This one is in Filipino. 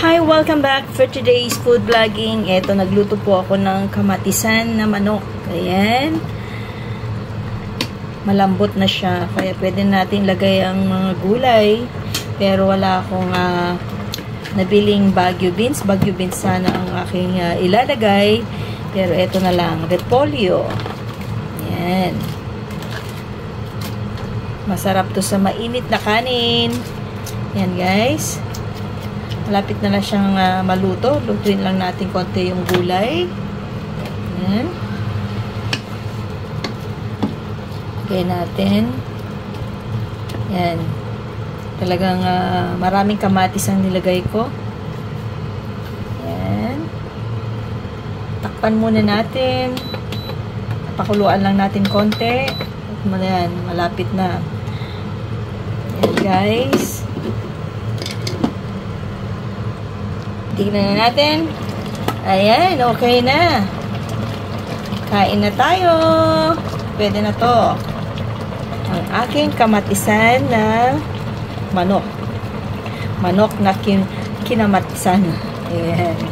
Hi! Welcome back for today's food vlogging. Eto, nagluto po ako ng kamatisan na manok. Ayan. Malambot na siya. Kaya pwede natin lagay ang mga gulay. Pero wala akong nabiling Baguio beans. Baguio beans sana ang aking ilalagay. Pero eto na lang. Repolyo. Ayan. Masarap to sa mainit na kanin. Ayan guys. Malapit na lang siyang maluto. Lutuin lang natin konti yung gulay. Ayan. Lagay natin. Ayan. Talagang maraming kamatis ang nilagay ko. Ayan. Takpan muna natin. Pakuluan lang natin konti. Ayan. Malapit na. Ayan guys. Tignan na natin. Ayan, okay na. Kain na tayo. Pwede na to. Ang aking kamatisan na manok. Manok na kinamatisan. Ayan.